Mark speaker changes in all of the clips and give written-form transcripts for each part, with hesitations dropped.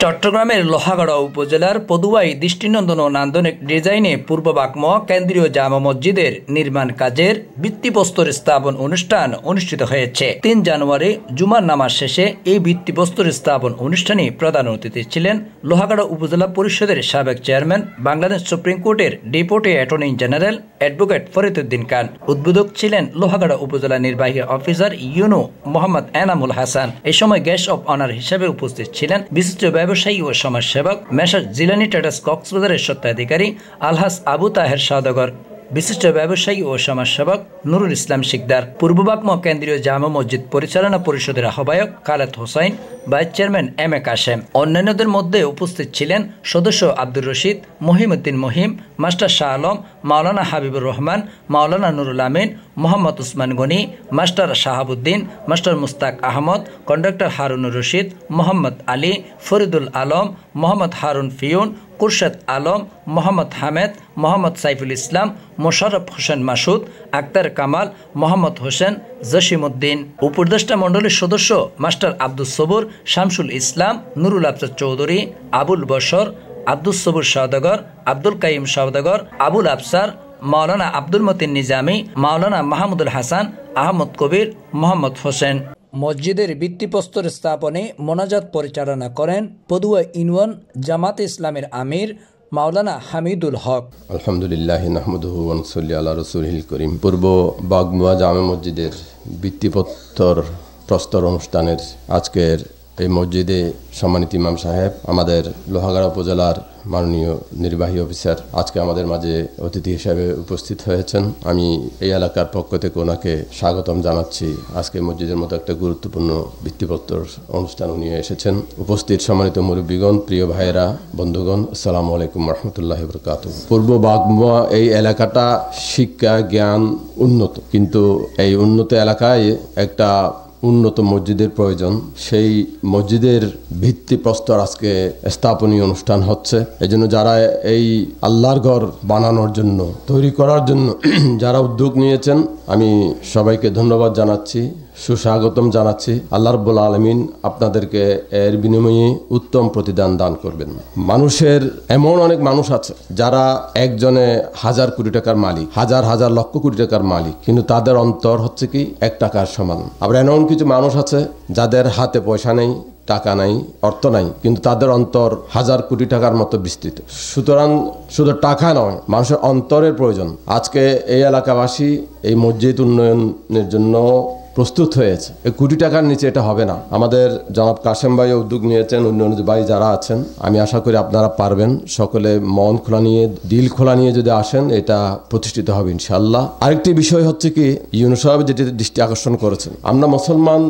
Speaker 1: চট্টগ্রামের লোহাগড়া উপজেলার পদুয়াই দৃষ্টিনন্দন ও নান্দনিক ডিজাইনে পূর্ব বাকম কেন্দ্রীয় জামা মসজিদের নির্মাণ কাজের ভিত্তিপ্রস্তর স্থাপন অনুষ্ঠান অনুষ্ঠিত হয়েছে। ৩ জানুয়ারি জুমার নামাজ শেষে এই ভিত্তিপ্রস্তর স্থাপন অনুষ্ঠানে প্রধান অতিথি ছিলেন লোহাগড়া উপজেলা পরিষদের সাবেক চেয়ারম্যান, বাংলাদেশ সুপ্রিম কোর্টের deputy attorney general advocate Fariduddin Khan. উদ্বোধক ছিলেন লোহাগড়া উপজেলা নির্বাহী অফিসার ইউনো মোহাম্মদ এনামুল হাসান। এই সময় গেস্ট অব অনার হিসেবে উপস্থিত ছিলেন বিশিষ্ট ব্যবসায়ী ও সমাজসেবক মেসার জিলানি ট্রেডার্স কক্সবাজারের স্বত্বাধিকারী আলহাজ আবু তাহের সওদাগর, বিশিষ্ট ব্যবসায়ী ও সমাজসেবক নুরুল ইসলাম শিকদার, পূর্ব বাকম কেন্দ্রীয় জামা মসজিদ পরিচালনা পরিষদের আহ্বায়ক Khaled Hossain, vice chairman M A Kashem. অন্যান্যদের মধ্যে উপস্থিত ছিলেন সদস্য Abdur Rashid, Mohimuddin Mohim, master Shah Alam, Maulana Habibur Rahman, Maulana Nurul Amin, Mohammad Osman Gani, master Shahabuddin, master Mustaq Ahmed, conductor Harunur Rashid, Mohammad Ali, Faridul Alam, Mohammad Harun peon, Khurshed Alam, Mohammad Hamed, Mohammad Saiful Islam, Mosharraf Hossain Masud, Akhtar Kamal, Mohammad Hossain, Jasimuddin. উপদেষ্টা মণ্ডলীর সদস্য মাস্টার আব্দুস সবুর, শামসুল ইসলাম, নুরুল আফজাদ চৌধুরী, আবুল বশর, আব্দুস সবুর সওদাগর, আব্দুল কাইম সওদাগর, আবুল আফসার, মাওলানা আব্দুল মতিন নিজামী, মাওলানা মাহমুদুল হাসান, আহমদ কবির, মোহাম্মদ হোসেন। মসজিদের ভিত্তিপ্রস্তর স্থাপনে মোনাজাত পরিচালনা করেন পদুয়া ইউনিয়ন জামাতে ইসলামের আমির মাওলানা হামিদুল হক।
Speaker 2: আলহামদুলিল্লাহ নাহমাদুহু ওয়া নুসাল্লি আলা রাসূলিল করিম। পূর্ব বাগমুয়া জামে মসজিদের ভিত্তিপ্রস্তর অনুষ্ঠানের আজকের এই মসজিদে সম্মানিত ইমাম সাহেব, আমাদের লোহাগড়া উপজেলার মাননীয় নির্বাহী অফিসার আজকে আমাদের মাঝে অতিথি হিসেবে উপস্থিত হয়েছেন। আমি এই এলাকার পক্ষ থেকে ওনাকে স্বাগতম জানাচ্ছি। আজকে মসজিদের মতো একটা গুরুত্বপূর্ণ ভিত্তিপ্রস্তর অনুষ্ঠান উনি এসেছেন। উপস্থিত সম্মানিত মুরব্বীগণ, প্রিয় ভাইয়েরা, বন্ধুগণ, আসসালামু আলাইকুম রাহমাতুল্লাহি ওয়া বারাকাতুহু। পূর্ব বাগমুয়া এই এলাকাটা শিক্ষা জ্ঞান উন্নত, কিন্তু এই উন্নত এলাকায় একটা উন্নত মসজিদের প্রয়োজন। সেই মসজিদের ভিত্তিপ্রস্তর আজকে স্থাপনীয় অনুষ্ঠান হচ্ছে। এই জন্য যারা এই আল্লাহর ঘর বানানোর জন্য, তৈরি করার জন্য যারা উদ্যোগ নিয়েছেন, আমি সবাইকে ধন্যবাদ জানাচ্ছি, সুস্বাগতম জানাচ্ছি। আল্লাহ রাব্বুল আলামিন আপনাদেরকে এর বিনিময়ে উত্তম প্রতিদান দান করবেন। মানুষের এমন অনেক মানুষ আছে যারা একজনে 1000 কোটি টাকার মালিক, হাজার হাজার লক্ষ কোটি টাকার মালিক, কিন্তু তাদের অন্তর হচ্ছে কি 1 টাকার সমান। আবার এমন কিছু মানুষ আছে যাদের হাতে পয়সা নেই, টাকা নাই, অর্থ নাই, কিন্তু তাদের অন্তর 1000 কোটি টাকার মতো বিস্তৃত। সুতরাং শুধু টাকা নয়, মানুষের অন্তরের প্রয়োজন। আজকে এই এলাকাবাসী এই মসজিদ উন্নয়নের জন্য প্রস্তুত হয়েছে। এই কোটি টাকার নিচে এটা হবে না। আমাদের জনাব কাশেম ভাই উদ্যোগ নিয়েছেন, অন্যান্য ভাই যারা আছেন, আমি আশা করি আপনারা পারবেন। সকলে মন খোলা নিয়ে, দিল খোলা নিয়ে যদি আসেন, এটা প্রতিষ্ঠিত হবে ইনশাআল্লাহ। আরেকটি বিষয় হচ্ছে কি, ইউনুস সাহেব যেটি দৃষ্টি আকর্ষণ করেছেন, আমরা মুসলমান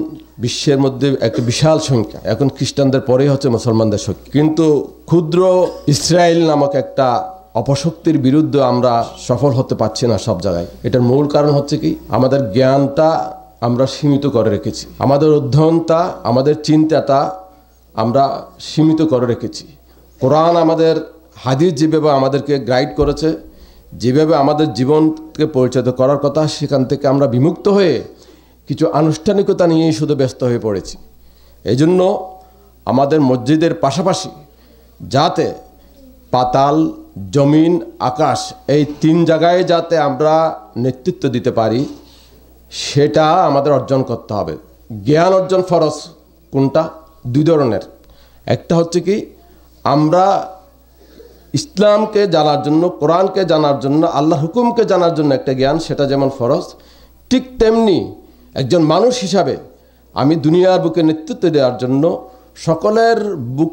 Speaker 2: বিশ্বের মধ্যে একটা বিশাল সংখ্যা, এখন খ্রিস্টানদের পরেই হচ্ছে মুসলমানদের সংখ্যা, কিন্তু ক্ষুদ্র ইসরায়েল নামক একটা অপশক্তির বিরুদ্ধে আমরা সফল হতে পারছি না সব জায়গায়। এটার মূল কারণ হচ্ছে কি, আমাদের জ্ঞানটা আমরা সীমিত করে রেখেছি, আমাদের অধ্যয়নটা, আমাদের চিন্তাটা আমরা সীমিত করে রেখেছি। কোরআন আমাদের, হাদিস যেভাবে আমাদেরকে গাইড করেছে, যেভাবে আমাদের জীবনকে পরিচালিত করার কথা, সেখান থেকে আমরা বিমুক্ত হয়ে কিছু আনুষ্ঠানিকতা নিয়েই শুধু ব্যস্ত হয়ে পড়েছি। এই জন্য আমাদের মসজিদের পাশাপাশি যাতে পাতাল, জমিন, আকাশ, এই 3 জায়গায় যাতে আমরা নেতৃত্ব দিতে পারি, সেটা আমাদের অর্জন করতে হবে। জ্ঞান অর্জন ফরজ। কোনটা? 2 ধরনের। একটা হচ্ছে কি, আমরা ইসলামকে জানার জন্য, কোরআনকে জানার জন্য, আল্লাহর হুকুমকে জানার জন্য একটা জ্ঞান, সেটা যেমন ফরজ, ঠিক তেমনি একজন মানুষ হিসাবে আমি দুনিয়ার বুকে নেতৃত্ব দেওয়ার জন্য সকলের বুক,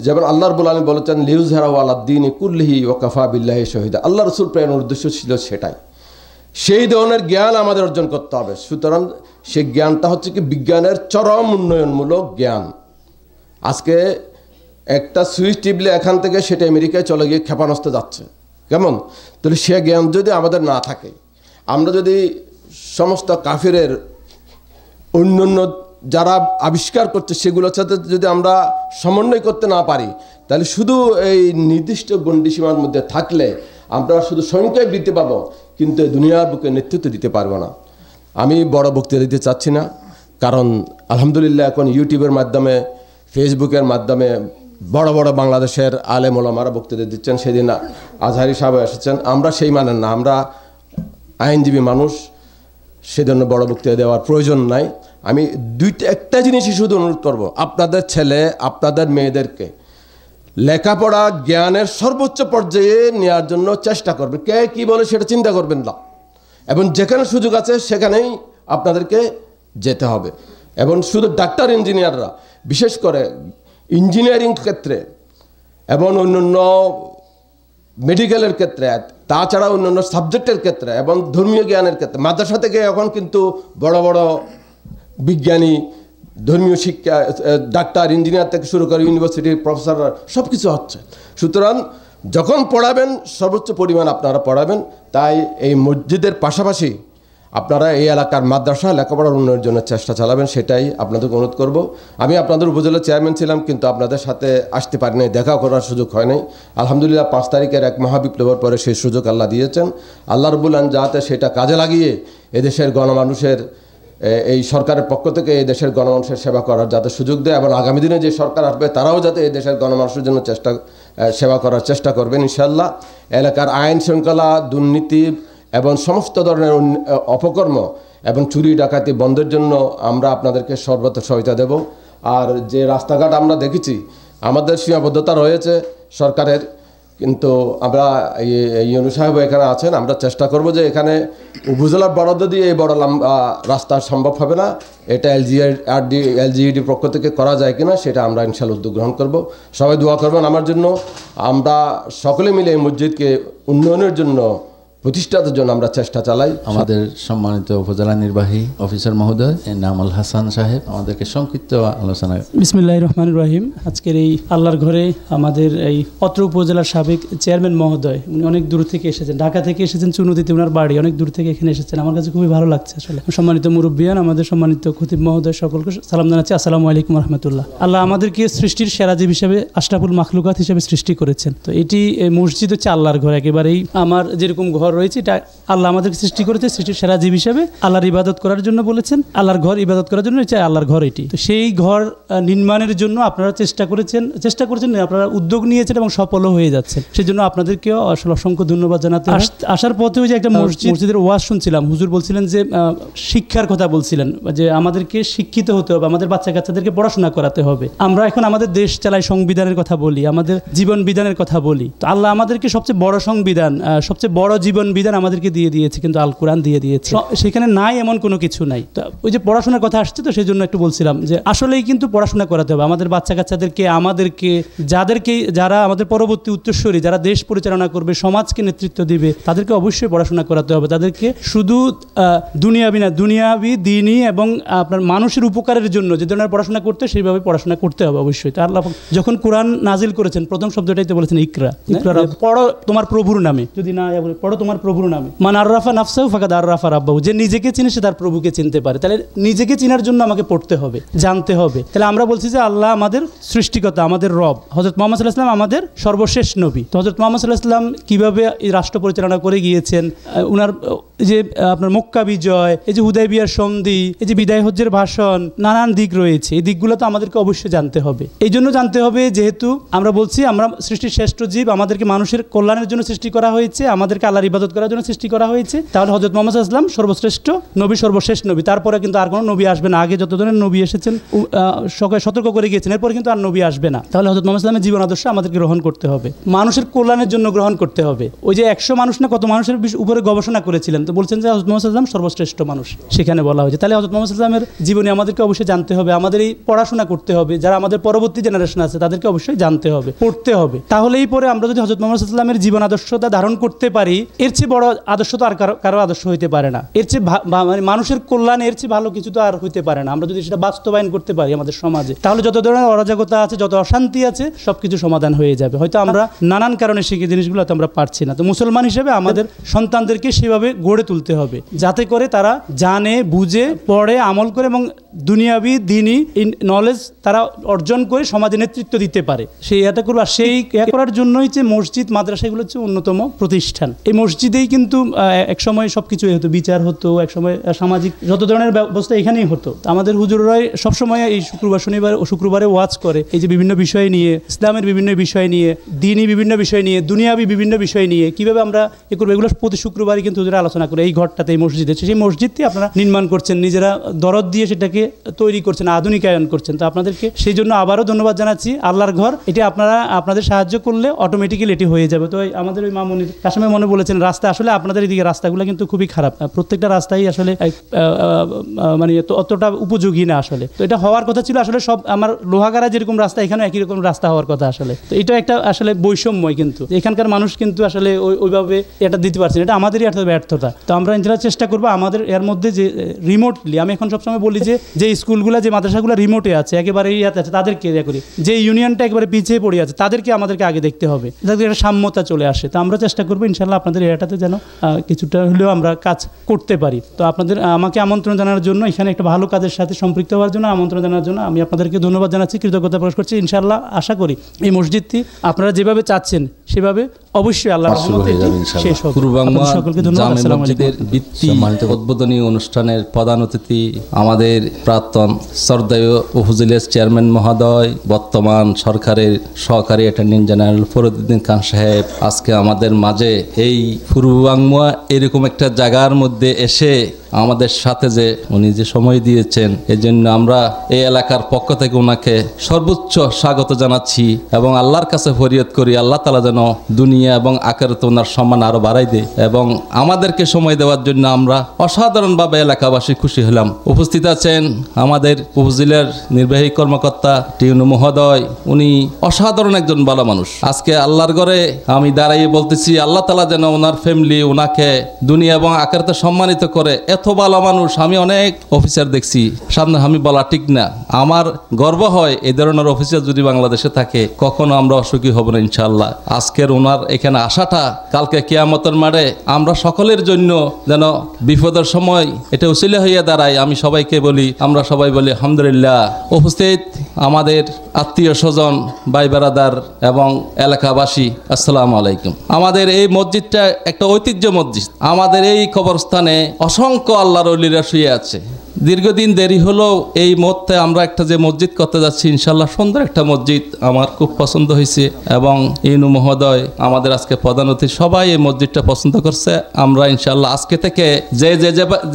Speaker 2: যেমন আল্লাহ রাব্বুল আলামিন বলেছেন, লিইয়ুযহিরাহু আলাদ-দীনি কুল্লিহি ওয়া কাফা বিল্লাহি শাহিদা। আল্লাহ রাসূল প্রেরণের উদ্দেশ্য ছিল সেটাই। সেই ধরনের জ্ঞান আমাদের অর্জন করতে হবে। সুতরাং সেই জ্ঞানটা হচ্ছে কি বিজ্ঞানের চরম উন্নয়নমূলক জ্ঞান। আজকে একটা সুইচ টিপলে এখান থেকে সেটা আমেরিকায় চলে গিয়ে ক্ষেপণাস্ত্র যাচ্ছে, কেমন? তাহলে সে জ্ঞান যদি আমাদের না থাকে, আমরা যদি সমস্ত কাফিরের অন্যান্য যারা আবিষ্কার করছে সেগুলোর সাথে যদি আমরা সমন্বয় করতে না পারি, তাহলে শুধু এই নির্দিষ্ট গণ্ডিসীমার মধ্যে থাকলে আমরা শুধু সংখ্যায় বৃদ্ধি পাবো, কিন্তু দুনিয়ার বুকে নেতৃত্ব দিতে পারবো না। আমি বড় বক্তৃতা দিতে চাচ্ছি না, কারণ আলহামদুলিল্লাহ এখন ইউটিউবের মাধ্যমে, ফেসবুকের মাধ্যমে বড় বড় বাংলাদেশের আলেম ওলামারা বক্তৃতা দিচ্ছেন, সেদিন আজহারি সাহেব এসেছেন। আমরা সেই মানেন না, আমরা আইনজীবী মানুষ, সেজন্য বড় বক্তৃতা দেওয়ার প্রয়োজন নাই। আমি একটা জিনিসই শুধু অনুরোধ করব, আপনাদের ছেলে আপনাদের মেয়েদেরকে লেখাপড়া জ্ঞানের সর্বোচ্চ পর্যায়ে নেওয়ার জন্য চেষ্টা করবেন। কে কী বলে সেটা চিন্তা করবেন না, এবং যেখানে সুযোগ আছে সেখানেই আপনাদেরকে যেতে হবে। এবং শুধু ডাক্তার ইঞ্জিনিয়াররা, বিশেষ করে ইঞ্জিনিয়ারিং ক্ষেত্রে এবং অন্যান্য মেডিকেলের ক্ষেত্রে, তাছাড়া অন্যান্য সাবজেক্টের ক্ষেত্রে এবং ধর্মীয় জ্ঞানের ক্ষেত্রে মাদ্রাসা থেকে এখন কিন্তু বড় বড় বিজ্ঞানী, ধর্মীয় শিক্ষা, ডাক্তার, ইঞ্জিনিয়ার থেকে শুরু করে ইউনিভার্সিটির প্রফেসররা সব কিছু হচ্ছে। সুতরাং যখন পড়াবেন সর্বোচ্চ পরিমাণ আপনারা পড়াবেন। তাই এই মসজিদের পাশাপাশি আপনারা এই এলাকার মাদ্রাসা লেখাপড়ার উন্নয়নের জন্য চেষ্টা চালাবেন, সেটাই আপনাদেরকে অনুরোধ করব। আমি আপনাদের উপজেলা চেয়ারম্যান ছিলাম, কিন্তু আপনাদের সাথে আসতে পারি নাই, দেখা করার সুযোগ হয় নাই। আলহামদুলিল্লাহ 5 তারিখের এক মহাবিপ্লবের পরে সেই সুযোগ আল্লাহ দিয়েছেন। আল্লাহ রাব্বুল আলামিন যাতে সেটা কাজে লাগিয়ে এদেশের গণমানুষের, এই সরকারের পক্ষ থেকে এই দেশের গণমানুষের সেবা করার যাতে সুযোগ দেয়, এবং আগামী দিনে যে সরকার আসবে তারাও যাতে এই দেশের গণমানুষের জন্য সেবা করার চেষ্টা করবেন ইনশাআল্লাহ। এলাকার আইন শৃঙ্খলা, দুর্নীতি এবং সমস্ত ধরনের অপকর্ম এবং চুরি ডাকাতি বন্ধের জন্য আমরা আপনাদেরকে সর্বত্র সহায়তা দেব। আর যে রাস্তাঘাট আমরা দেখেছি, আমাদের সীমাবদ্ধতা রয়েছে সরকারের, কিন্তু আমরা ইউনূস সাহেব এখানে আছেন, আমরা চেষ্টা করব যে এখানে উপজেলার বরাদ্দ দিয়ে এই বড় লম্বা রাস্তা সম্ভব হবে না, এটা এলজিইডির পক্ষ থেকে করা যায় কিনা সেটা আমরা ইনশাআল্লাহ উদ্যোগ গ্রহণ করব। সবাই দোয়া করবেন আমার জন্য। আমরা সকলে মিলে এই মসজিদকে উন্নয়নের জন্য, প্রতিষ্ঠার জন্য আমরা চেষ্টা চালাই।
Speaker 3: আমাদের সম্মানিত উপজেলা নির্বাহী অফিসার মহোদয় নামুল হাসান সাহেব আমাদেরকে সংক্ষিপ্ত আলোচনা।
Speaker 4: বিসমিল্লাহির রহমানির রহিম। আজকের এই আল্লাহর ঘরে আমাদের এই অত্র উপজেলার সাবেক চেয়ারম্যান মহোদয়, উনি অনেক দূর থেকে এসেছেন, ঢাকা থেকে এসেছেন, চুনদীতে ওনার বাড়ি, অনেক দূর থেকে এখানে এসেছেন। আমার কাছে খুবই ভালো লাগছে আসলে। সম্মানিত মুরব্বিয়ান, আমাদের সম্মানিত খতিব মহোদয়, সকলকে সালাম জানাচ্ছি, আসসালামু আলাইকুম রহমতুল্লাহ। আল্লাহ আমাদেরকে সৃষ্টির সেরা জীব হিসেবে, আশরাফুল মাখলুকাত হিসেবে সৃষ্টি করেছেন। তো এটি মসজিদ হচ্ছে আল্লাহর ঘর, একেবারেই আমার যেরকম ঘর রয়েছে, এটা আল্লাহ আমাদেরকে সৃষ্টি করেছে সৃষ্টির সেরা জীব হিসেবে, আল্লাহর ইবাদত করার জন্য বলেছেন, আল্লাহর ঘর ইবাদত করার জন্য এটা আল্লাহর ঘর এটি। তো সেই ঘর নির্মাণের জন্য আপনারা চেষ্টা করেছেন, আপনারা উদ্যোগ নিয়েছেন এবং সফলও হয়ে যাচ্ছেন। সেই জন্য আপনাদেরকেও আসলে অসংখ্য ধন্যবাদ জানাতে। আসার পথে ওই যে একটা মসজিদের ওয়াজ শুনছিলাম, হুজুর বলছিলেন যে শিক্ষার কথা বলছিলেন, যে আমাদেরকে শিক্ষিত হতে হবে, আমাদের বাচ্চা কাচ্চাদেরকে পড়াশোনা করাতে হবে। আমরা এখন আমাদের দেশ চালাই, সংবিধানের কথা বলি, আমাদের জীবন বিধানের কথা বলি। তো আল্লাহ আমাদেরকে সবচেয়ে বড় সংবিধান, সবচেয়ে বড় জীবন বিধান আমাদেরকে দিয়ে দিয়েছে, কিন্তু আল কোরআন দিয়ে দিয়েছে, সেখানে নাই এমন কোনো কিছু নাই। তো ওই যে পড়াশোনার কথা আসছে, তো সেই জন্য একটু বলছিলাম যে আসলেই কিন্তু পড়াশোনা করাতে হবে আমাদের বাচ্চা কাচ্চাদেরকে, আমাদেরকে, যারা আমাদের পরবর্তী উত্তরসূরি, যারা দেশ পরিচালনা করবে, সমাজকে নেতৃত্ব দিবে, তাদেরকে অবশ্যই পড়াশোনা করাতে হবে। তাদেরকে শুধু দুনিয়াবি দিনই এবং আপনার মানুষের উপকারের জন্য যে ধরনের পড়াশোনা করতে, সেইভাবে পড়াশোনা করতে হবে অবশ্যই। তো আল্লাহ যখন কোরআন নাজিল করেছেন, প্রথম শব্দটাই তো বলেছেন ইকরা, পড়ো তোমার প্রভুর নামে, যদি না পড়ো তোমার প্রভুর নামে। মান আররাফা নাফসাহু ফাকাদ আররাফা রাব্বাহু, যে নিজেকে চিনে সে তার প্রভুকে চিনতে পারে। তাহলে নিজেকে চিনার জন্য আমাকে পড়তে হবে, জানতে হবে। তাহলে আমরা বলছি যে আল্লাহ আমাদের সৃষ্টিকর্তা, আমাদের রব। হযরত মুহাম্মদ সাল্লাল্লাহু আলাইহি ওয়াসাল্লাম আমাদের সর্বশেষ নবী। তো হযরত মুহাম্মদ সাল্লাল্লাহু আলাইহি ওয়াসাল্লাম কিভাবে এই রাষ্ট্র পরিচালনা করে গিয়েছেন, উনার যে আপনার মক্কা বিজয়, এই যে হুদাইবিয়ার সন্ধি, এই যে বিদায় হজ্জের ভাষণ, নানান দিক রয়েছে। এই দিকগুলো তো আমাদেরকে অবশ্যই জানতে হবে। এই জন্য জানতে হবে যেহেতু আমরা বলছি আমরা সৃষ্টির শ্রেষ্ঠ জীব, আমাদেরকে মানুষের কল্যাণের জন্য সৃষ্টি করা হয়েছে, আমাদেরকে আল্লাহর ইবাদত করার জন্য সৃষ্টি করা হয়েছে। তাহলে হযরত মুহাম্মদ সাল্লাল্লাহু আলাইহি ওয়াসাল্লাম সর্বশ্রেষ্ঠ নবী, সর্বশেষ নবী। তারপরে কিন্তু আর কোনো নবী আসবে না। আগে যত ধরনের নবী এসেছেন সকলে সতর্ক করে গিয়েছেন, এরপরে কিন্তু আর নবী আসবে না। তাহলে হযরত মুহাম্মদ সাল্লাল্লাহু আলাইহি ওয়াসাল্লামের জীবন আদর্শ আমাদেরকে গ্রহণ করতে হবে, মানুষের কল্যাণের জন্য গ্রহণ করতে হবে। ওই যে 100 মানুষ না কত মানুষের উপরে গবেষণা করেছিলেন, তো বলছেন যে হযরত মুহাম্মদ সাল্লাল্লাহু আলাইহি ওয়াসাল্লাম সর্বশ্রেষ্ঠ মানুষ, সেখানে বলা হয়েছে। তাহলে হযরত মুহাম্মদ সাল্লাল্লাহু আলাইহি ওয়াসাল্লামের জীবনী আমাদেরকে অবশ্যই জানতে হবে, আমাদের এই পড়াশোনা করতে হবে, যারা আমাদের পরবর্তী জেনারেশন আছে তাদেরকে অবশ্যই জানতে হবে, পড়তে হবে। তাহলেই পরে আমরা যদি হযরত মুহাম্মদ সাল্লাল্লাহু আলাইহি ওয়াসাল্লামের জীবন আদর্শটা ধারণ করতে পারি, এর চেয়ে বড় আদর্শ তো আর কারো আদর্শ হইতে পারে না। এর চেয়ে মানে মানুষের কল্যাণ, এর চেয়ে ভালো কিছু তো আর হইতে পারে না। আমরা যদি সেটা বাস্তবায়ন করতে পারি আমাদের সমাজে, তাহলে যত ধরনের অরাজকতা আছে, যত অশান্তি আছে, সবকিছু সমাধান হয়ে যাবে। হয়তো আমরা নানান কারণে সেই জিনিসগুলো তো আমরা পারছি না। তো মুসলমান হিসেবে আমাদের সন্তানদেরকে সেভাবে গড়ে তুলতে হবে, যাতে করে তারা জানে, বুঝে, পড়ে, আমল করে এবং দুনিয়াবি দিনই নলেজ তারা অর্জন করে সমাজে নেতৃত্ব দিতে পারে, সেই এটা করবে। আর সেই করার জন্যই যে মসজিদ মাদ্রাসাগুলো হচ্ছে অন্যতম প্রতিষ্ঠান। এই মসজিদেই কিন্তু একসময় সব কিছু হতো, বিচার হতো, একসময় সামাজিক যত ধরনের ব্যবস্থা এখানেই হতো। আমাদের হুজুররাই সবসময় এই শুক্রবারে ওয়াজ করে, এই যে বিভিন্ন বিষয় নিয়ে, ইসলামের বিভিন্ন বিষয় নিয়ে, দিনই বিভিন্ন বিষয় নিয়ে, দুনিয়াবি বিভিন্ন বিষয় নিয়ে কীভাবে আমরা এ করবো, এগুলো প্রতি শুক্রবারই কিন্তু হুজুরা আলোচনা করে। এই ঘরটাতে, এই মসজিদে, সেই মসজিদটি আপনারা নির্মাণ করছেন, নিজেরা দরদ দিয়ে সেটাকে তৈরি করছেন, আধুনিকায়ন করছেন। তো আপনাদেরকে সেই জন্য আবারও ধন্যবাদ জানাচ্ছি। আল্লাহর ঘর এটি আপনাদের সাহায্য করলে অটোমেটিক্যালি এটি হয়ে যাবে। তো আমাদের ওই মামুনির কাশিমে মনে বলেছেন রাস্তা, আসলে আপনাদের এদিকে রাস্তাগুলো কিন্তু খুবই খারাপ, প্রত্যেকটা রাস্তাই আসলে মানে অতটা উপযোগী না আসলে। তো এটা হওয়ার কথা ছিল আসলে সব আমার লোহাগাড়া যেরকম রাস্তা, এখানে একই রকম রাস্তা হওয়ার কথা আসলে। তো এটা একটা আসলে বৈষম্যই, কিন্তু এখানকার মানুষ কিন্তু আসলে ওইভাবে এটা দিতে পারছে না, এটা আমাদেরই একটা ব্যর্থতা। তো আমরা ইনশাআল্লাহ চেষ্টা করবো আমাদের এর মধ্যে যে রিমোটলি, আমি এখন সবসময় বলি যে স্কুলগুলো, যে মাদ্রাসাগুলো রিমোটে আছে, একেবারে ইয়াতে আছে, তাদেরকে ইয়ে করি। যে ইউনিয়নটা একেবারে পিছিয়ে পড়ে আছে তাদেরকে আমাদেরকে আগে দেখতে হবে, যাতে একটা সাম্যতা চলে আসে। তো আমরা চেষ্টা করবো ইনশাআল্লাহ আপনাদের এরিয়াটাতে যেন কিছুটা হলেও আমরা কাজ করতে পারি। তো আপনাদের আমাকে আমন্ত্রণ জানানোর জন্য, এখানে একটা ভালো কাজের সাথে সম্পৃক্ত হওয়ার জন্য আমন্ত্রণ জানানোর জন্য আমি আপনাদেরকে ধন্যবাদ জানাচ্ছি, কৃতজ্ঞতা প্রকাশ করছি। ইনশাআল্লাহ আশা করি এই মসজিদটি আপনারা যেভাবে চাচ্ছেন সেভাবে অবশ্যই আল্লাহর রহমতে শেষ হবে। সকলকে ধন্যবাদ। আসসালামু আলাইকুম।
Speaker 3: উদ্বোধনী অনুষ্ঠানের প্রধান অতিথি আমাদের প্রাক্তন সরদায় উপজেলার চেয়ারম্যান মহোদয়, বর্তমান সরকারের সহকারী অ্যাটর্নি জেনারেল ফরিদউদ্দিন খান সাহেব আজকে আমাদের মাঝে এই পূর্ব বাংলা এরকম একটা জায়গার মধ্যে এসে আমাদের সাথে যে উনি যে সময় দিয়েছেন, এই জন্য আমরা এই এলাকার পক্ষ থেকে ওনাকে সর্বোচ্চ স্বাগত জানাচ্ছি এবং আল্লাহর কাছে ফরিয়াদ করি আল্লাহ তাআলা যেন দুনিয়া এবং আখিরাতে ওনার সম্মান আরো বাড়াই দেয়। এবং আমাদেরকে সময় দেওয়ার জন্য আমরা অসাধারণভাবে এলাকাবাসী খুশি হলাম। উপস্থিত আছেন আমাদের উপজেলার নির্বাহী কর্মকর্তা টিউনু মহোদয়, উনি অসাধারণ একজন ভালো মানুষ। আজকে আল্লাহর ঘরে আমি দাঁড়িয়ে বলতেছি আল্লাহ তাআলা যেন ওনার ফ্যামিলি ওনাকে দুনিয়া এবং আখিরাতে সম্মানিত করে। এত ভালো মানুষ আমি অনেক অফিসার দেখছি, সামনে আমি বলা ঠিক না, আমার গর্ব হয় এই ধরনের অফিসার যদি বাংলাদেশে থাকে, কখনো আমরা অসুখী হব না ইনশাআল্লাহ। আজকের ওনার এখানে আসাটা কালকে কিয়ামতের মাঠে আমরা সকলের জন্য যেন বিপদের সময় এটা উসিলা হইয়া দাঁড়ায়। আমি সবাইকে বলি, আমরা সবাই বলি আলহামদুলিল্লাহ। উপস্থিত আমাদের আত্মীয় স্বজন, ভাই বেরাদার এবং এলাকাবাসী, আসসালামু আলাইকুম। আমাদের এই মসজিদটা একটা ঐতিহ্য মসজিদ। আমাদের এই কবরস্থানে অসংখ্য আল্লাহর ওলিরা শুয়ে আছে। দীর্ঘদিন দেরি হলো এই মুহূর্তে আমরা একটা যে মসজিদ করতে যাচ্ছি, ইনশাল্লাহ সুন্দর একটা মসজিদ আমার খুব পছন্দ হয়েছে এবং ইনু মহোদয় আমাদের আজকে প্রধান অতিথি, সবাই এই মসজিদটা পছন্দ করছে। আমরা ইনশাল্লাহ আজকে থেকে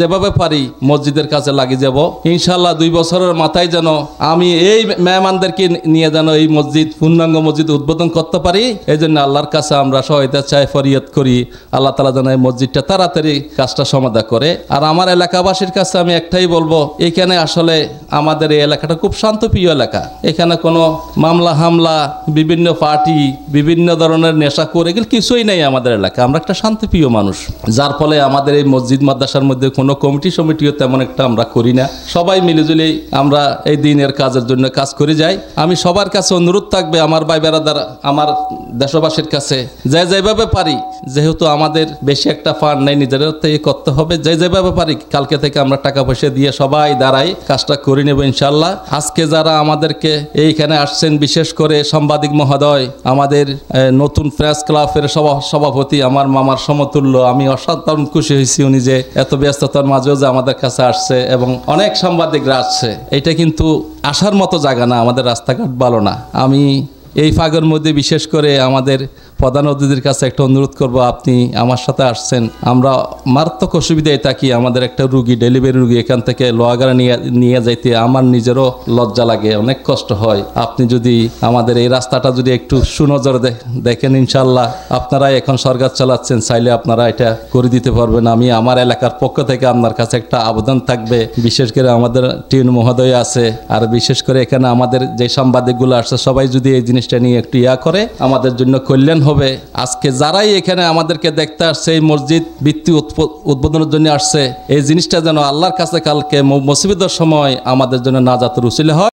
Speaker 3: যেভাবে পারি মসজিদের কাছে লাগিয়ে যাব ইনশাল্লাহ। 2 বছরের মাথায় যেন আমি এই মেহমানদেরকে নিয়ে যেন এই মসজিদ পূর্ণাঙ্গ মসজিদ উদ্বোধন করতে পারি, এই জন্য আল্লাহর কাছে আমরা সহায়তা চাই, ফরিয়াদ করি আল্লাহ তাআলা যেন এই মসজিদটা তাড়াতাড়ি কাজটা সমাধা করে। আর আমার এলাকাবাসীর কাছে আমি একটাই বলবো, এখানে আসলে আমাদের এই এলাকাটা খুব শান্তপ্রিয় এলাকা। এখানে কোনো মামলা হামলা, বিভিন্ন পার্টি, বিভিন্ন ধরনের নেশাখোর এগুলো কিছুই নেই আমাদের এলাকা। আমরা একটা শান্তপ্রিয় মানুষ, যার ফলে আমাদের এই মসজিদ মাদ্রাসার মধ্যে কোনো কমিটিও তেমন একটা আমরা করি না। সবাই মিলেজুলে আমরা এই দিনের কাজের জন্য কাজ করে যাই। আমি সবার কাছে অনুরোধ থাকবে, আমার ভাই বেরাদার, আমার দেশবাসীর কাছে, যেভাবে পারি, যেহেতু আমাদের বেশি একটা ফান্ড নেই, নিজেদের থেকে করতে হবে, যেভাবে পারি কালকে থেকে আমরা টাকা পয়সা দিয়ে সবাই দাঁড়াই কাজটা করে নেব ইনশাল্লাহ। আজকে যারা আমাদেরকে এইখানে আসছেন, বিশেষ করে সাংবাদিক মহোদয়, আমাদের নতুন প্রেস ক্লাবের সভাপতি, আমার মামার সমতুল্য, আমি অসাধারণ খুশি হয়েছি উনি যে এত ব্যস্ততার মাঝেও যে আমাদের কাছে আসছে এবং অনেক সাংবাদিকরা আসছে। এটা কিন্তু আসার মতো জায়গা না, আমাদের রাস্তাঘাট ভালো না। আমি এই ফাঁকের মধ্যে বিশেষ করে আমাদের প্রধান অতিথির কাছে একটা অনুরোধ করব, আপনি আমার সাথে আসছেন, আমরা মারাত্মক অসুবিধায় থাকি। আমাদের একটা রুগী, ডেলিভারি রুগী, এখান থেকে লোহাগাড়া নিয়ে যাইতে আমার নিজেরও লজ্জা লাগে, অনেক কষ্ট হয়। আপনি যদি আমাদের এই রাস্তাটা যদি একটু সুনজর দেখেন, ইনশাল্লাহ আপনারা এখন সরকার চালাচ্ছেন, চাইলে আপনারা এটা করে দিতে পারবেন। আমি আমার এলাকার পক্ষ থেকে আপনার কাছে একটা আবেদন থাকবে, বিশেষ করে আমাদের টিউন মহোদয় আছে, আর বিশেষ করে এখানে আমাদের যে সাংবাদিকগুলো আসছে, সবাই যদি এই জিনিসটা নিয়ে একটু করে আমাদের জন্য কল্যাণ হবে। আজকে যারাই এখানে আমাদেরকে দেখতে আসছে, এই মসজিদ ভিত্তি উদ্বোধনের জন্য আসছে, এই জিনিসটা যেন আল্লাহর কাছে কালকে মুসিবতের সময় আমাদের জন্য নাজাতের উসিলা হয়।